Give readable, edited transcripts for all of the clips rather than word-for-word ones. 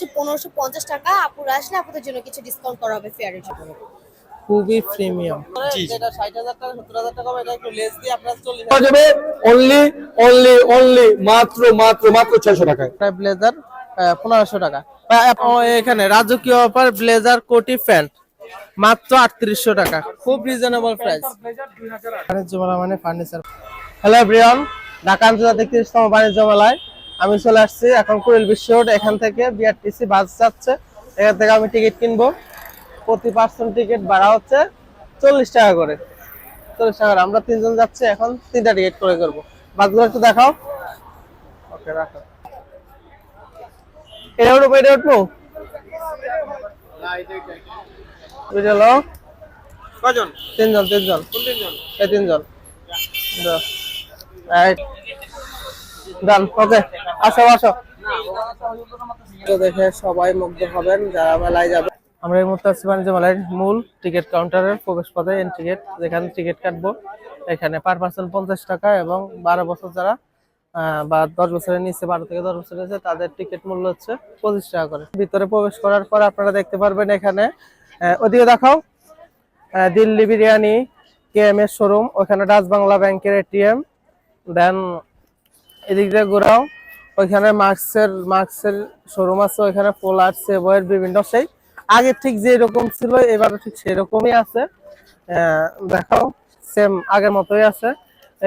1550 টাকা। আপুরা আসলে আপনাদের জন্য কিছু ডিসকাউন্ট করা হবে ফেয়ারের জন্য। খুবই প্রিমিয়াম। যেটা 60,000 টাকা 70,000 টাকা এটা একটু লেস দিয়ে আপনার 40 পাওয়া যাবে অনলি অনলি অনলি মাত্র মাত্র মাত্র 600 টাকায়। ব্লেজার 1500 টাকা। এখানে রাজকীয় অফার ব্লেজার কোটি প্যান্ট মাত্র 3800 টাকা, খুব রিজনেবল প্রাইস। বাণিজ্য মেলা মানে ফার্নিচার। হ্যালো এভরিওয়ান, ঢাকা আন্তর্জাতিক 30তম বাণিজ্য মেলায় আমি চলে আসছি। এখন কুড়িল বিশ্ব রোড, এখান থেকে বিআরটিসি বাস যাচ্ছে, এখান থেকে আমি টিকিট কিনবো। প্রতি পার্সন টিকিট ভাড়া হচ্ছে 40 টাকা করে। 40 টাকা। আমরা 3 জন যাচ্ছি, এখন 3টা টিকিট করে করবো। বাসগুলো একটু দেখাও। ওকে, রাখো। এটা উঠবো, এটা উঠবো। বুঝলো কয়জন? 3 জন। 3 জন। কোন তিনজন? এই 3 জন। রাইট, ডান। ওকে, আসো আসো। তো দেখে সবাই মুগ্ধ হবেন যারা মেলায় যাবে। আমরা এই মুহূর্তে আছি বাণিজ্য মেলার মূল টিকিট কাউন্টারের প্রবেশ পথে, এন্ট্রি গেট, যেখানে টিকিট কাটবো। এখানে পার পার্সন 50 টাকা এবং 12 বছর যারা বা 10 বছরের নিচে, 12 থেকে 10 বছরের নিচে, তাদের টিকিট মূল্য হচ্ছে 25 টাকা করে। ভিতরে প্রবেশ করার পর আপনারা দেখতে পারবেন এখানে ওদিকে দেখাও, দিল্লি বিরিয়ানি কেএমএস শোরুম, ওখানে ডাচ বাংলা ব্যাংকের এটিএম। দেন এদিক দিয়ে ঘোরাও, ওইখানে মার্কসের শোরুম আছে, ওইখানে পোলার সেবয়ের বিভিন্ন, সেই আগে ঠিক যেরকম ছিল এবারও ঠিক সেরকমই আছে। দেখাও, সেম আগের মতোই আছে।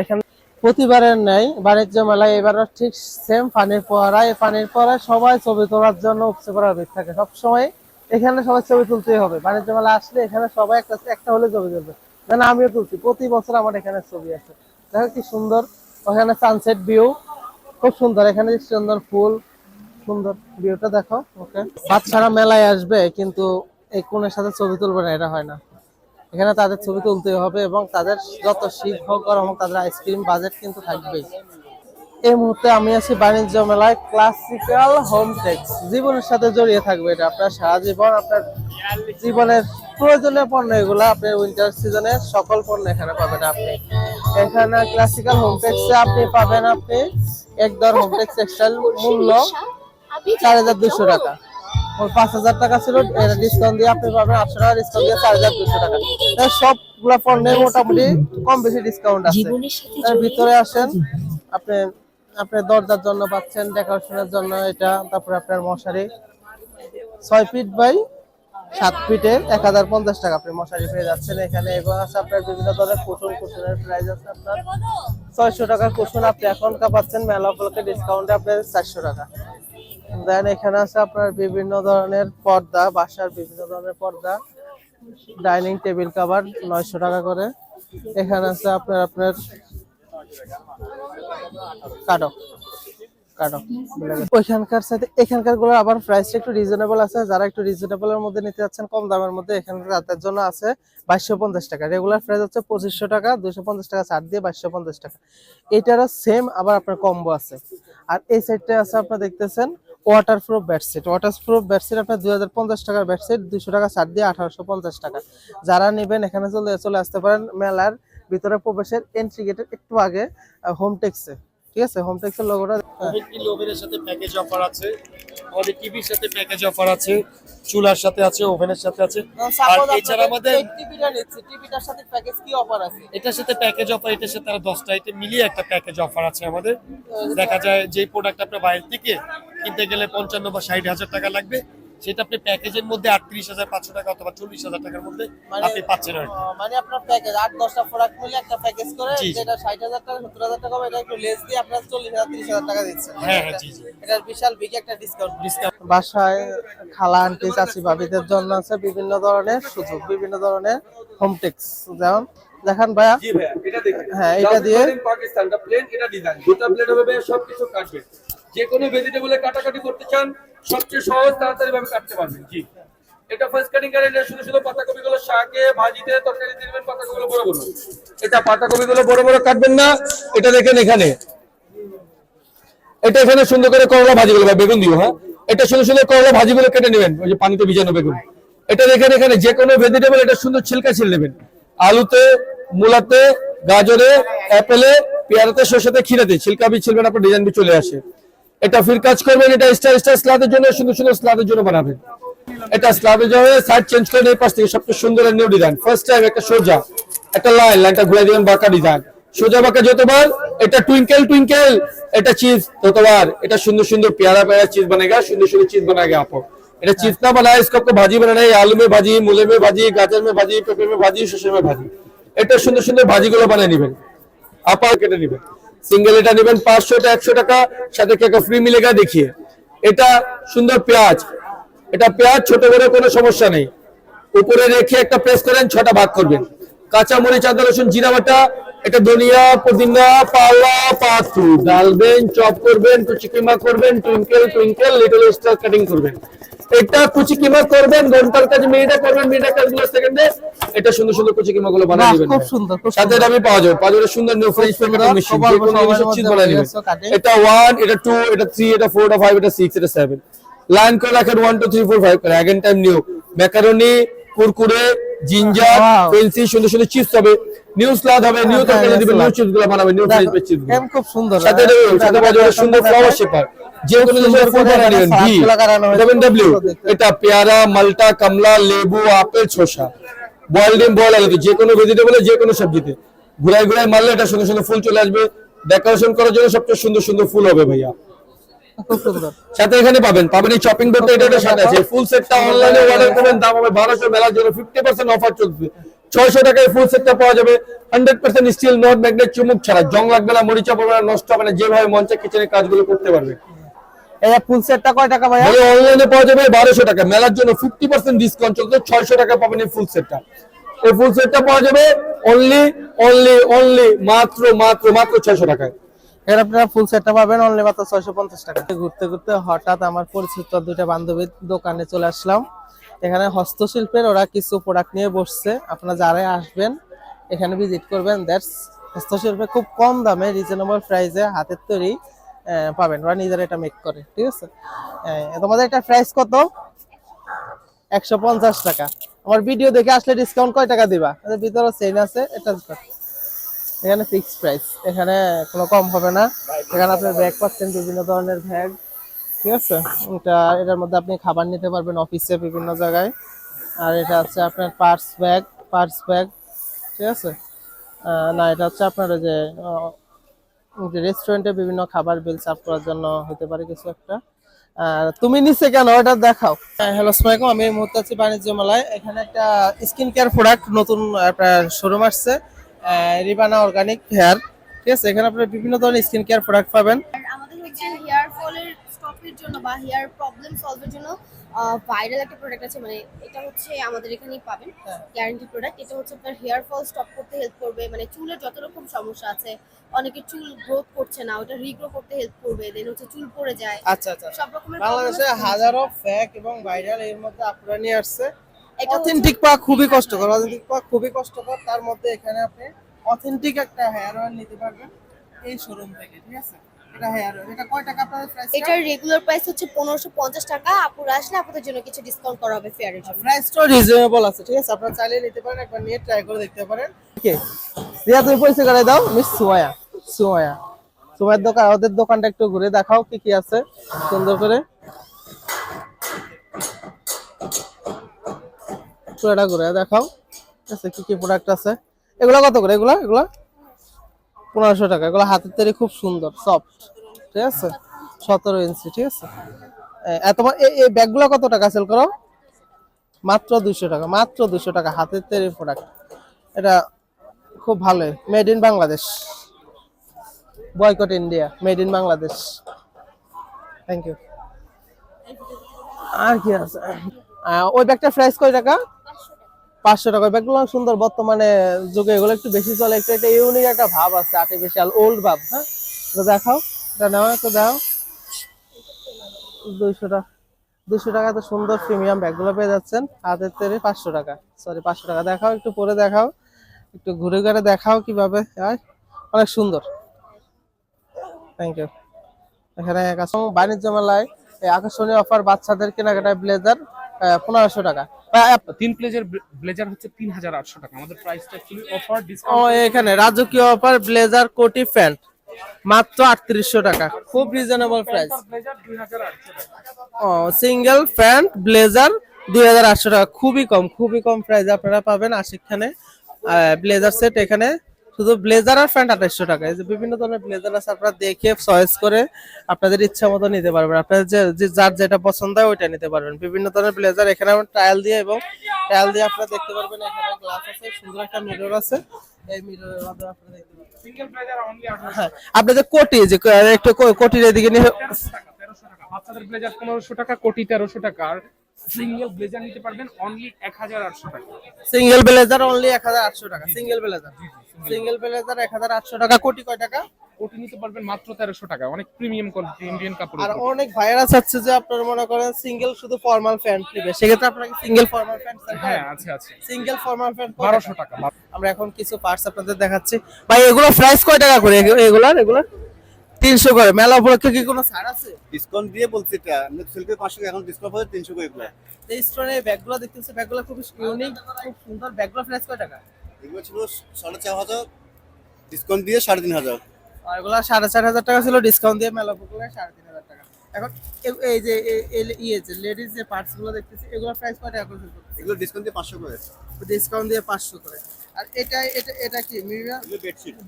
এখানে প্রতিবারের নেই বাণিজ্য মেলায় এবারও ঠিক সেম পানির ফোয়ারা। এই পানির ফোয়ারায় সবাই ছবি তোলার জন্য উপচে পড়া ভিড় থাকে সবসময়। এখানে সবাই ছবি তুলতেই হবে, বাণিজ্য মেলা আসলে এখানে সবাই একটা হলে ছবি তুলবে। যেন আমিও তুলছি, প্রতি বছর আমার এখানে ছবি আছে। দেখো কি সুন্দর, ওখানে সানসেট ভিউ খুব সুন্দর, এখানে সুন্দর ফুল, সুন্দর ভিউটা দেখো। ওকে, বাচ্চারা মেলায় আসবে কিন্তু এই কোণের সাথে ছবি তুলবে না, এটা হয় না। এখানে তাদের ছবি তুলতে হবে এবং তাদের যত শীত হোক গরম হোক, তাদের আইসক্রিম বাজেট কিন্তু থাকবেই। এই মুহূর্তে আমি আছি বাণিজ্য মেলায় ক্লাসিক্যাল হোম টেক্স। জীবনের সাথে জড়িয়ে থাকবে এটা, আপনার সারা জীবন আপনার জীবনের প্রয়োজনীয় পণ্য এগুলো, আপনি উইন্টার সিজনের সকল পণ্য এখানে পাবেন। আপনি এখানে ক্লাসিক্যাল হোম টেক্সে আপনি পাবেন, আপনি একদর হোম টেক্স টেক্সটাইল মূল্য 4200 টাকা। 5000 টাকা ছিল, এটা ডিসকাউন্ট দিয়ে আপনি পাবেন 800 টাকা ডিসকাউন্ট দিয়ে 4200 টাকা। সবগুলা পণ্যে মোটামুটি কম বেশি ডিসকাউন্ট আছে। তার ভিতরে আসেন, আপনি আপনার দরজার জন্য পাচ্ছেন, ডেকোরেশনের জন্য এটা। তারপরে আপনার মশারি 6 ফিট বাই 7 ফিটে 1050 টাকা আপনি মশারি পেয়ে যাচ্ছেন এখানে। এবং আছে আপনার বিভিন্ন ধরনের কুশনের প্রাইস আছে আপনার 600 টাকার কুশন আপনি এখন পাচ্ছেন মেলা উপলক্ষে ডিসকাউন্টে আপনার 400 টাকা। দেন এখানে আছে আপনার বিভিন্ন ধরনের পর্দা, বাসার বিভিন্ন ধরনের পর্দা, ডাইনিং টেবিল কভার 900 টাকা করে। এখানে আছে আপনার কাটো ওইখানকার সাথে এখানকার গুলো আবার প্রাইসটা একটু রিজনেবল আছে। যারা একটু রিজনেবলের মধ্যে নিতে যাচ্ছেন, কম দামের মধ্যে, এখানকার তাদের জন্য আছে 2250 টাকা। রেগুলার প্রাইস হচ্ছে 2500 টাকা, 250 টাকা ছাড় দিয়ে 2250 টাকা। এটারও সেম আবার আপনার কম্বো আছে। আর এই সাইডটা আছে আপনার দেখতেছেন ওয়াটারপ্রুফ বেডশিট। ওয়াটারপ্রুফ বেডশিট আপনার 2050 টাকার বেডশিট, 200 টাকা ছাড় দিয়ে 1850 টাকা। যারা নেবেন এখানে চলে আসতে পারেন মেলার ভিতরে প্রবেশের এন্ট্রি গেটের একটু আগে হোম টেক্সে। ঠিক আছে, হোম টেক্সের লোগোটা। ওভেনের সাথে প্যাকেজ অফার আছে, আমাদের টিভির সাথে প্যাকেজ অফার আছে, চুলার সাথে আছে, ওভেনের সাথে আছে। আর এছাড়া আমাদের টিভিটা নিচ্ছি, টিভিটার সাথে প্যাকেজ কি অফার আছে? এটার সাথে প্যাকেজ অফার, এটার সাথে আর 10টা আইটেম মিলিয়ে একটা প্যাকেজ অফার আছে আমাদের। দেখা যায় যেই প্রোডাক্ট আপনার বাইরে থেকে কিনতে গেলে 55 বা 60,000 টাকা লাগবে, সেটা আপনি প্যাকেজের মধ্যে 38,500 টাকা অথবা 40,000 টাকার মধ্যে আপনি পাচ্ছেন। মানে আপনার প্যাকেজ 8-10টা প্রোডাক্ট মিলে একটা প্যাকেজ করে, যেটা 60,000 টাকা 70,000 টাকা হবে, এটা একটু লেস দিয়ে আপনার 40,000-30,000 টাকা দিচ্ছেন। হ্যাঁ হ্যাঁ, জি জি, এটা বিশাল বিগ একটা ডিসকাউন্ট। বাসায় খালা আন্টি চাচি ভাবিদের জন্য আছে বিভিন্ন ধরনের সুযোগ, বিভিন্ন ধরনের হোম টেক্স। যেমন দেখান ভাইয়া। জি ভাইয়া, এটা দেখুন। হ্যাঁ, এটা দিয়ে পাকিস্তানটা প্লেন, এটা ডিজাইন, দুটো প্লেট হবে ভাইয়া, সবকিছু কাটবে। যে কোনো ভেজিটেবলে কাটাকাটি করতে চান, সবচেয়ে সহজ তাড়াতাড়ি ভাবে কাটতে পারবেন। জি, এটা ফার্স্ট কাটিং করে, এটা শুধু পাতাকপিগুলো শাকে ভাজিতে তরকারি দিবেন, পাতাকপিগুলো বড় বড়। এটা পাতাকপিগুলো বড় বড় কাটবেন না। এটা দেখেন এখানে, এটা এখানে সুন্দর করে করলা ভাজিগুলো বা বেগুন দিও। হ্যাঁ, এটা সুন্দর সুন্দর করলা ভাজিগুলো কেটে নেবেন, ওই যে পানিতে ভিজানো বেগুন। এটা দেখেন এখানে যে কোনো ভেজিটেবল এটা সুন্দর ছিলকা ছিল নেবেন, আলুতে, মূলাতে, গাজরে, অ্যাপেলে, পেয়ারাতে, শসাতে, খিরাতে ছিলকা বীজ ছিলবেন, আপনার ডিজাইন বীজ চলে আসে। এটা ফির কাজ করবেন, এটা স্টার স্টার স্লাবের জন্য, সুন্দর সুন্দর স্লাবের জন্য বানাবেন। এটা স্লাবের জন্য সাইড চেঞ্জ করে এই পাশ থেকে সবচেয়ে সুন্দর নিউ ডিজাইন। ফার্স্ট টাইম একটা সোজা একটা লাইনটা ঘুরে দিবেন, বাঁকা ডিজাইন, সোজা বাঁকা যতবার। এটা টুইঙ্কেল টুইঙ্কেল, এটা চিজ ততবার। এটা সুন্দর সুন্দর प्यारा प्यारा चीज बनेगा, सुंदर सुंदर चीज बनाएगा आपको। এটা চিজ না বানায়, इसको आपको भाजी बनाना है, आलू में भाजी, मूले में भाजी, गाजर में भाजी, पेपर में भाजी, शसे में भाजी। এটা সুন্দর সুন্দর ভাজিগুলো বানিয়ে নেবেন, আপা কেটে নেবেন। সিঙ্গেল এটা নেবেন 500 টা 100 টাকা, সাথে কেক ফ্রি মিলেगा। देखिए এটা সুন্দর পেঁয়াজ, এটা পেঁয়াজ ছোট বড় কোনো সমস্যা নেই। উপরে রেখে একটা প্রেস করেন, 6টা ভাগ করবেন। কাঁচা মরিচ, আদা রসুন, জিরা বাটা, এটা ধনিয়া পুদিনা পালা পাতু ডালবেন, চপ করবেন, কুচি কিমা করবেন, twinkle twinkle little star cutting করবেন। এটা কুচি কিমা করবেন, ঘন্টার কাজ মিনিটে করবেন, মিনিটের কাজগুলো সেকেন্ডে। এটা সুন্দর সুন্দর কুচি কিমা গুলো বানিয়ে নেবেন, খুব সুন্দর, খুব সাথে দামি পাওয়া যাবে। পাওয়া সুন্দর নিউ ফ্রেশ পেপার মেশিন, যে কোনো চিজ বানিয়ে নেবেন। এটা 1, এটা 2, এটা 3, এটা 4, এটা 5, এটা 6, এটা 7 লাইন করে রাখেন। 1 2 3 4 5 করে again time new macaroni, Kurkure, ginger, fancy, সুন্দর সুন্দর চিপস হবে, নিউ স্লাদ হবে, নিউ তরকারি দিবেন, নিউ চিপস গুলো বানাবেন, নিউ ফ্রেশ চিপস গুলো খুব সুন্দর। সাথে সাথে বাজারে সুন্দর ফ্লাওয়ার শেপার, যে কোনো জিনিসের ফুল বানিয়ে নেবেন। ডব্লিউ এটা পেয়ারা, মালটা, কমলা, লেবু, আপেল, শসা, বয়েলড ডিম, বয়েল আলু, যে কোনো ভেজিটেবলে, যে কোনো সবজিতে ঘুরাই ঘুরাই মারলে এটা সুন্দর সুন্দর ফুল চলে আসবে। ডেকোরেশন করার জন্য সবচেয়ে সুন্দর সুন্দর ফুল হবে ভাইয়া। খুব সুন্দর। সাথে এখানে পাবেন এই শপিং বোর্ডটা, এটা সাথে আছে। ফুল সেটটা অনলাইনে অর্ডার করবেন, দাম হবে 1200, মেলার জন্য 50% অফার চলছে। 600 টাকায় ফুল সেটটা পাওয়া যাবে। 100% স্টিল, নট ম্যাগনেট, চুমুক ছাড়া, জং লাগবে না, মরিচা পড়বে না, নষ্ট হবে না, যেভাবে মন চায় কিচেনের কাজগুলো করতে পারবে। এই ফুল সেটটা কয় টাকা ভাইয়া? অনলাইনে পাওয়া যাবে 1200 টাকা, মেলার জন্য 50% ডিসকাউন্ট চলছে। 600 টাকা পাবেন এই ফুল সেটটা। এই ফুল সেটটা পাওয়া যাবে অনলি মাত্র 600 টাকায়। এর আপনারা ফুল সেটটা পাবেন অনলি মাত্র 650 টাকা। ঘুরতে ঘুরতে হঠাৎ আমার পরিচিত দুইটা বান্ধবীর দোকানে চলে আসলাম। এখানে হস্তশিল্পের ওরা কিছু প্রোডাক্ট নিয়ে বসছে, আপনারা যারাই আসবেন এখানে ভিজিট করবেন। দ্যাটস হস্তশিল্পে খুব কম দামে রিজনেবল প্রাইসে হাতের তৈরি পাবেন, ওরা নিজেরা এটা মেক করে, ঠিক আছে। তোমাদের এটা প্রাইস কত? 150 টাকা। আমার ভিডিও দেখে আসলে ডিসকাউন্ট কয় টাকা দিবা? এর ভিতরে চেইন আছে, এটা এখানে ফিক্সড প্রাইস, এখানে কোনো কম হবে না। এখানে আপনি ব্যাগ পাচ্ছেন, বিভিন্ন ধরনের ব্যাগ, ঠিক আছে। এটার মধ্যে আপনি খাবার নিতে পারবেন অফিসে, বিভিন্ন জায়গায়। আর এটা হচ্ছে আপনার পার্স ব্যাগ, ঠিক আছে। না, এটা হচ্ছে আপনার ওই যে রেস্টুরেন্টে বিভিন্ন খাবার বিল সার্ভ করার জন্য হতে পারে কিছু একটা। তুমি নিচে কেন ওটা দেখাও। হ্যালো আসসালামু, আমি এই মুহূর্তে আছি বাণিজ্য মেলায়। এখানে একটা স্কিন কেয়ার প্রোডাক্ট নতুন আপনার শোরুম আসছে, রিবানা অর্গানিক হেয়ার, ঠিক আছে। এখানে আপনারা বিভিন্ন ধরনের স্কিন কেয়ার প্রোডাক্ট পাবেন। আমাদের হচ্ছে হেয়ার ফলের স্টপের জন্য বা হেয়ার প্রবলেম সলভের জন্য ভাইরাল একটা প্রোডাক্ট আছে, মানে এটা হচ্ছে আমাদের এখানেই পাবেন, গ্যারান্টি প্রোডাক্ট। এটা হচ্ছে আপনার হেয়ার ফল স্টপ করতে হেল্প করবে, মানে চুলের যত রকম সমস্যা আছে, অনেকের চুল গ্রোথ করছে না, ওটা রিগ্রো করতে হেল্প করবে। দেন হচ্ছে চুল পড়ে যায়, আচ্ছা আচ্ছা। সব রকমের বাংলাদেশে হাজারো ফেক এবং ভাইরাল, এর মধ্যে আপনারা নিয়ে আসছে অথেন্টিক পাওয়া খুবই কষ্টকর, তার মধ্যে এখানে আপনি অথেন্টিক একটা হেয়ার অয়েল নিতে পারবেন এই শোরুম থেকে, ঠিক আছে। এটা হেয়ার অয়েল, এটা কয় টাকা আপনাদের প্রাইস? এটার রেগুলার প্রাইস হচ্ছে 1550 টাকা। আপুরা আসলে আপনাদের জন্য কিছু ডিসকাউন্ট করা হবে ফেয়ারের জন্য। প্রাইসটা রিজনেবল আছে, ঠিক আছে। আপনারা চাইলে নিতে পারেন, একবার নিয়ে ট্রাই করে দেখতে পারেন। ওকে, রিয়া তুমি পরিচয় করে দাও। মিস সুমাইয়ার দোকান, ওদের দোকানটা একটু ঘুরে দেখাও কি কি আছে সুন্দর করে, পুরোটা ঘুরে দেখাও, ঠিক আছে, কি কি প্রোডাক্ট আছে। এগুলা কত করে? এগুলা 1500 টাকা। এগুলো হাতের তৈরি, খুব সুন্দর, সফট, ঠিক আছে, 17 ইঞ্চি, ঠিক আছে। তোমার এই ব্যাগগুলো কত টাকা সেল করো? মাত্র 200 টাকা, মাত্র 200 টাকা, হাতের তৈরি প্রোডাক্ট। এটা খুব ভালো, made in Bangladesh, boycott India, made in Bangladesh. Thank you. আর কি আছে? ওই ব্যাগটার প্রাইস কয় টাকা? 500 টাকা। ব্যাগগুলো সুন্দর, বর্তমানে যুগে এগুলো একটু বেশি চলে, একটু একটা ইউনিক একটা ভাব আছে, আর্টিফিশিয়াল ওল্ড ভাব। হ্যাঁ, এটা দেখাও, এটা নাও, একটু দাও। 200 টাকা তো সুন্দর প্রিমিয়াম ব্যাগগুলো পেয়ে যাচ্ছেন হাতের তৈরি। 500 টাকা, সরি 500 টাকা। দেখাও, একটু পরে দেখাও, একটু ঘুরে ঘুরে দেখাও কিভাবে, অনেক সুন্দর। Thank you. এখানে বাণিজ্য মেলায় আকর্ষণীয় অফার, বাচ্চাদের কেনাকাটায় ব্লেজার 1500 টাকা। 3 প্লেজের ব্লেজার হচ্ছে 3800 টাকা। আমাদের প্রাইসটা অ্যাকচুয়ালি অফার ও ডিসকাউন্ট। এখানে রাজকীয় অফার, ব্লেজার, কোটি, প্যান্ট মাত্র 3800 টাকা, খুব রিজনেবল প্রাইস। ব্লেজার 2800 টাকা। ও সিঙ্গেল প্যান্ট ব্লেজার 2800 টাকা, খুবই কম প্রাইস আপনারা পাবেন আশিক খানে। ব্লেজার সেট এখানে শুধু ব্লেজার আর প্যান্ট 2800 টাকা। এই যে বিভিন্ন ধরনের ব্লেজার আছে, আপনারা দেখে চয়েস করে আপনাদের ইচ্ছা মতো নিতে পারবেন। আপনাদের যার যেটা পছন্দ হয় ওইটা নিতে পারবেন। বিভিন্ন ধরনের ব্লেজার এখানে ট্রায়াল দিয়ে আপনারা দেখতে পারবেন। এখানে গ্লাস আছে, সুন্দর একটা মিরর আছে, এই মিররের মাধ্যমে আপনারা দেখতে পারবেন। সিঙ্গেল ব্লেজার অনলি 1800 হ্যাঁ, আপনাদের কোটি যে একটু কোটির এদিকে নিয়ে 1300 টাকা। বাচ্চাদের ব্লেজার 1500 টাকা, কোটি 1300 টাকা। আর সিঙ্গেল ব্লেজার নিতে পারবেন অনলি 1800 টাকা। সিঙ্গেল ব্লেজার অনলি 1800 টাকা। সিঙ্গেল ব্লেজার 1800 টাকা। কোটি কয় টাকা? কোটি নিতে পারবেন মাত্র 1300 টাকা। অনেক প্রিমিয়াম কোয়ালিটি ইন্ডিয়ান কাপড়। আর অনেক ভাইয়ারা চাচ্ছে যে আপনারা মনে করেন সিঙ্গেল শুধু ফর্মাল প্যান্ট নেবে, সেক্ষেত্রে আপনাকে সিঙ্গেল ফর্মাল প্যান্ট হ্যাঁ আছে। সিঙ্গেল ফর্মাল প্যান্ট 1200 টাকা। আমরা এখন কিছু পার্টস আপনাদের দেখাচ্ছি। ভাই এগুলো প্রাইস কয় টাকা করে? এগুলার 300 করে। মেলা উপলক্ষে কি কোনো ছাড় আছে? ডিসকাউন্ট দিয়ে বলছি, এটা সিল্কের 500 এখন ডিসকাউন্ট হচ্ছে 300 করে এগুলো। এই স্টোনে ব্যাগগুলো দেখতেছি, ব্যাগগুলো খুব ইউনিক, খুব সুন্দর। ব্যাগগুলো প্রাইস কয় টাকা? এগুলো ছিল 4500, ডিসকাউন্ট দিয়ে 3500। আর এগুলো 4500 টাকা ছিল, ডিসকাউন্ট দিয়ে মেলা উপলক্ষে 3500 টাকা। এখন এই যে লেডিস যে পার্টস গুলো দেখতেছি, এগুলো প্রাইস কয় টাকা করে? এগুলো ডিসকাউন্ট দিয়ে 500 করে। ডিসকাউন্ট দিয়ে 500 করে। আর এটা কি মিরর এগুলো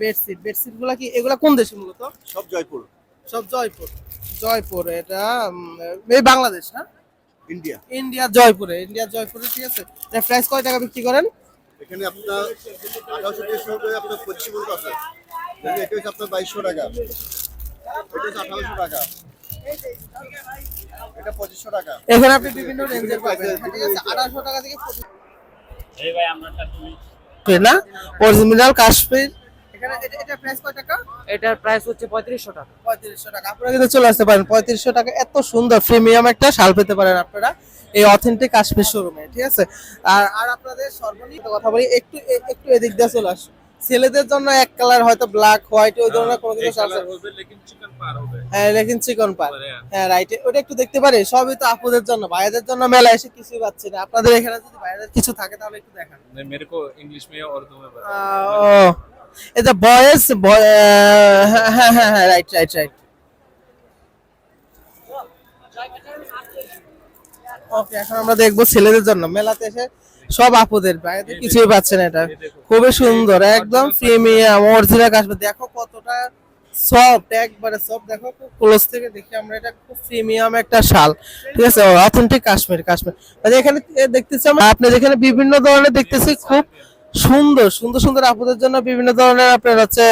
বেডশিট। বেডশিট গুলো কি এগুলা কোন দেশে মূলত? সব জয়পুর। সব জয়পুর। এটা এই বাংলাদেশ না? ইন্ডিয়া। ইন্ডিয়া জয়পুরে, ঠিক আছে। এর প্রাইস কয় টাকা বিক্রি করেন? এখানে আপনার 1800 করে আপনার 25 মূল্য আছে। এটা হচ্ছে আপনার 2200 টাকা। এটা হচ্ছে 1800 টাকা। এটা 2500 টাকা। এখানে আপনি বিভিন্ন রেঞ্জের পাবেন, ঠিক আছে। 1800 টাকা থেকে 25 না অরিজিনাল কাশ্মীর। এখানে এটা প্রাইস কয় টাকা? এটার প্রাইস হচ্ছে 3500 টাকা। 3500 টাকা। আপনারা কিন্তু চলে আসতে পারেন 3500 টাকা। এত সুন্দর প্রিমিয়াম একটা শাল পেতে পারেন আপনারা এই অথেন্টিক কাশ্মীর শোরুমে, ঠিক আছে। আর আপনাদের সর্বনিম্ন কথা বলি, একটু এদিক দিয়ে চলে আসুন। ছেলেদের জন্য এক কালার হয়তো ব্ল্যাক হোয়াইট ওই ধরনের কোনো কিছু আছে, হ্যাঁ লেকিন চিকন পার, হ্যাঁ রাইট। ওটা একটু দেখতে পারি। সবই তো আপুদের জন্য, ভাইদের জন্য মেলা এসে কিছুই পাচ্ছি না। আপনাদের এখানে যদি ভাইদের কিছু থাকে তাহলে একটু দেখান। मेरे को इंग्लिश में और उर्दू में ও এটা বয়েস, হ্যাঁ রাইট। ওকে, এখন আমরা দেখবো ছেলেদের জন্য মেলাতে এসে সব আপুদের, ভাইদের কিছুই পাচ্ছেন। এটা খুবই সুন্দর, একদম প্রিমিয়াম অরিজিনাল কাশ্মীর। দেখো কতটা সফট, একবারে সফট। দেখো খুব ক্লোজ থেকে দেখি আমরা, এটা খুব প্রিমিয়াম একটা শাল, ঠিক আছে। অথেন্টিক কাশ্মীর। মানে এখানে দেখতেছি আমরা, আপনি যেখানে বিভিন্ন ধরনের দেখতেছি খুব সুন্দর আপুদের জন্য বিভিন্ন ধরনের আপনার হচ্ছে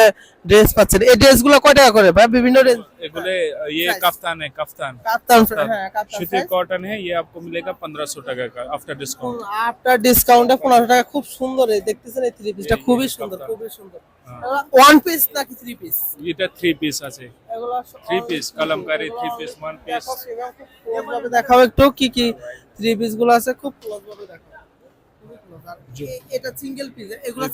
ড্রেস পাচ্ছেন। এই ড্রেস গুলো কয় টাকা করে ভাই? বিভিন্ন রেঞ্জ। एगुले ये Price. कफ्तान है कफ्तान কাপ্তান, হ্যাঁ কাপ্তান सूती कॉटन है ये आपको मिलेगा 1500 टका का आफ्टर डिस्काउंट আফটার ডিসকাউন্টে 1500 টাকা। খুব সুন্দর, এই দেখতেছেন এই থ্রি পিসটা খুবই সুন্দর। ওয়ান পিস নাকি থ্রি পিস? এটা 3 পিস আছে এগুলো 3 পিস কলমকারী 3 পিস 1 পিস ভাবে দেখাও একটু কি থ্রি পিস গুলো আছে, খুব ক্লোজ ভাবে দেখাও। এটা সিঙ্গেল পিস, এগুলো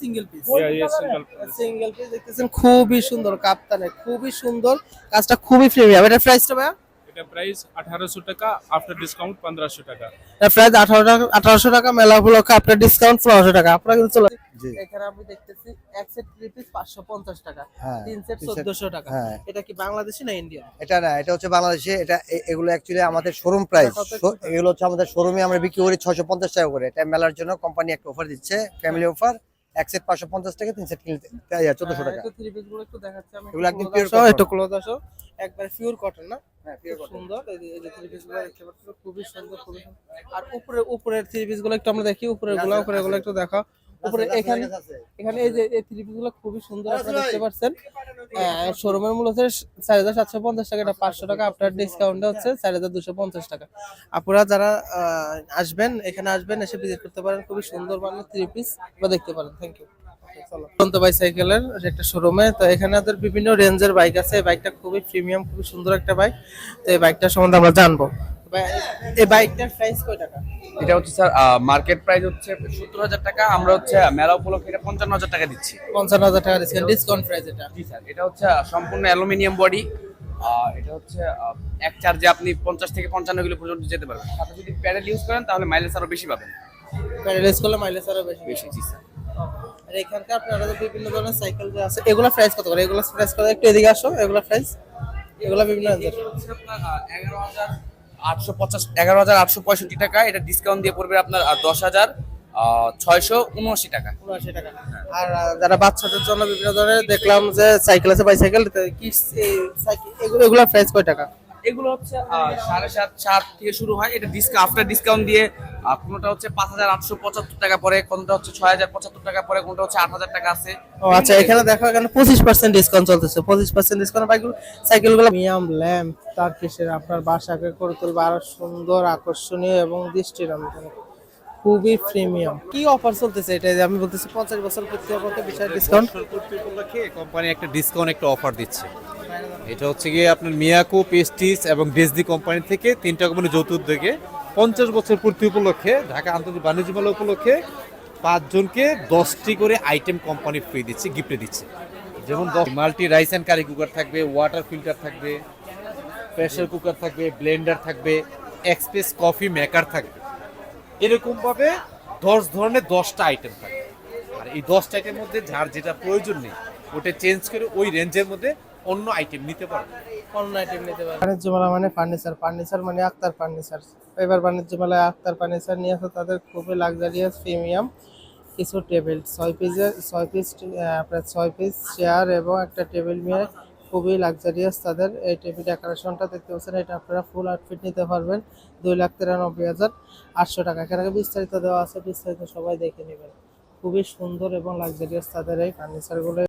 সিঙ্গেল পিস। ये सिंगल সিঙ্গেল পিস দেখতেছেন, খুবই সুন্দর কাপ্তানে, খুবই সুন্দর কাজটা, খুবই প্রিমিয়াম। এটা প্রাইসটা ভাই? এটা প্রাইস 1800 টাকা আফটার ডিসকাউন্ট 1500 টাকা এটা প্রাইস 1800 টাকা। মেলা উপলক্ষে আপনার ডিসকাউন্ট 1500 টাকা। আপনারা কিন্তু চলে এখানে আমি দেখতেছি এক সেট থ্রি পিস 550 টাকা, হ্যাঁ, তিন সেট 1400 টাকা। হ্যাঁ। এটা কি বাংলাদেশি না ইন্ডিয়ান? এটা না, এটা হচ্ছে বাংলাদেশে। এটা এগুলো অ্যাকচুয়ালি আমাদের শোরুম প্রাইস। এগুলো হচ্ছে আমাদের শোরুমে আমরা বিক্রি করি 650 টাকা করে। এটা মেলার জন্য কোম্পানি একটা অফার দিচ্ছে, ফ্যামিলি অফার। এক সেট 550 টাকা, তিন সেট কিনতে 1400 টাকা। থ্রি পিস গুলো একটু দেখাচ্ছি আমি। এগুলো একদম pure pure cotton। একটু ক্লোজ আসো। একবার পিওর কটন না? হ্যাঁ, খুব সুন্দর। এই যে থ্রি পিস গুলো দেখতে পাচ্ছেন, খুবই সুন্দর। আর উপরের থ্রি পিস গুলো একটু আমরা দেখি। উপরের গুলো একটু দেখাও। উপরে এখানে এই যে এই থ্রি পিস গুলো খুবই সুন্দর, আপনারা দেখতে পাচ্ছেন। শোরুমের মূল্য হচ্ছে 4750 টাকা, এটা 500 টাকা আপনার ডিসকাউন্টে হচ্ছে 4250 টাকা। আপনারা যারা এখানে আসবেন এসে ভিজিট করতে পারেন। খুবই সুন্দর মানের থ্রি পিস বা দেখতে পারেন। Thank you. চলো বাইসাইকেলের একটা শোরুমে, তো এখানে ওদের বিভিন্ন রেঞ্জের বাইক আছে। এই বাইকটা খুবই প্রিমিয়াম, খুবই সুন্দর একটা বাইক। তো এই বাইকটা সম্বন্ধে আমরা জানবো। এই বাইকটার প্রাইস কয় টাকা? এটা হচ্ছে স্যার মার্কেট প্রাইস হচ্ছে 70000 টাকা। আমরা হচ্ছে মেলা উপলক্ষে এটা 55000 টাকা দিচ্ছি। 55000 টাকা ডিসকাউন্ট প্রাইস এটা। জি স্যার, এটা হচ্ছে সম্পূর্ণ অ্যালুমিনিয়াম বডি। এটা হচ্ছে এক চার্জে আপনি 50 থেকে 55 কিলো পর্যন্ত যেতে পারবেন। সাথে যদি প্যাডেল ইউজ করেন তাহলে মাইলেজ আরো বেশি পাবেন। প্যারালাইজ করলে মাইলেজ আরো বেশি। জি স্যার। আর এখানকার আপনারা বিভিন্ন ধরনের সাইকেল যে আছে এগুলা প্রাইস কত করে? এগুলা প্রাইস কত? একটু এদিকে আসো। এগুলা প্রাইস, এগুলা বিভিন্ন রেঞ্জের। হচ্ছে আপনার 11,865 টাকা। এটা ডিসকাউন্ট দিয়ে পড়বে আপনার 10,679 টাকা। 79 টাকা। আর যারা বাচ্চাদের জন্য বিভিন্ন ধরনের দেখলাম যে সাইকেল আছে, বাইসাইকেল, কি এগুলা প্রাইস কয় টাকা? এগুলো হচ্ছে 7.5 থেকে শুরু হয়। এটা আফটার ডিসকাউন্ট দিয়ে কোনটা হচ্ছে 5,875 টাকা পরে, কোনটা হচ্ছে 6,075 টাকা পরে, কোনটা হচ্ছে 8,000 টাকা আছে। ও আচ্ছা, এখানে দেখো এখানে 25% ডিসকাউন্ট চলতেছে। 25% ডিসকাউন্ট বাইকগুলো, সাইকেলগুলো প্রিমিয়াম ল্যাম্প তারকিসের আপনার বাসাকে করে তুলবে আরো সুন্দর, আকর্ষণীয় এবং দৃষ্টিনন্দন, খুবই প্রিমিয়াম। কি অফার চলতেছে এটা? যে আমি বলতেছি 50 বছর পূর্তি উপলক্ষে বিশাল ডিসকাউন্ট। উপলক্ষে কোম্পানি একটা ডিসকাউন্ট একটা অফার দিচ্ছে। এটা হচ্ছে গিয়ে আপনার মিয়াকো, পেস্টিস এবং ডেসডি কোম্পানি থেকে 3টা কোম্পানি যৌথ উদ্যোগে 50 বছর পূর্তি উপলক্ষে ঢাকা আন্তর্জাতিক বাণিজ্য মেলা উপলক্ষে 5 জনকে 10টি করে আইটেম কোম্পানি ফ্রি দিচ্ছে, গিফটে দিচ্ছে। যেমন multi rice and curry cooker থাকবে, ওয়াটার ফিল্টার থাকবে, প্রেসার কুকার থাকবে, ব্লেন্ডার থাকবে, এক্সপ্রেস কফি মেকার থাকবে। এরকম ভাবে 10 ধরনের 10টা আইটেম থাকবে। আর এই 10টা আইটেমের মধ্যে যার যেটা প্রয়োজন নেই ওটা চেঞ্জ করে ওই রেঞ্জের মধ্যে অন্য আইটেম নিতে পারবে। অন্য আইটেম নিতে পারবে। বাণিজ্য মেলা মানে ফার্নিচার, ফার্নিচার মানে আক্তার ফার্নিচার। এবার বাণিজ্য মেলায় আক্তার ফার্নিচার নিয়ে আসে তাদের খুবই লাক্সারিয়াস প্রিমিয়াম কিছু টেবিল, 6 পিস চেয়ার এবং একটা টেবিল নিয়ে খুবই লাক্সারিয়াস তাদের এই টেবিল ডেকোরেশনটা দেখতে পাচ্ছেন। এটা আপনারা ফুল আউটফিট নিতে পারবেন 2,93,800 টাকা। এখানে বিস্তারিত দেওয়া আছে, বিস্তারিত সবাই দেখে নেবেন। খুবই সুন্দর এবং লাক্সারিয়াস তাদের এই ফার্নিচারগুলো।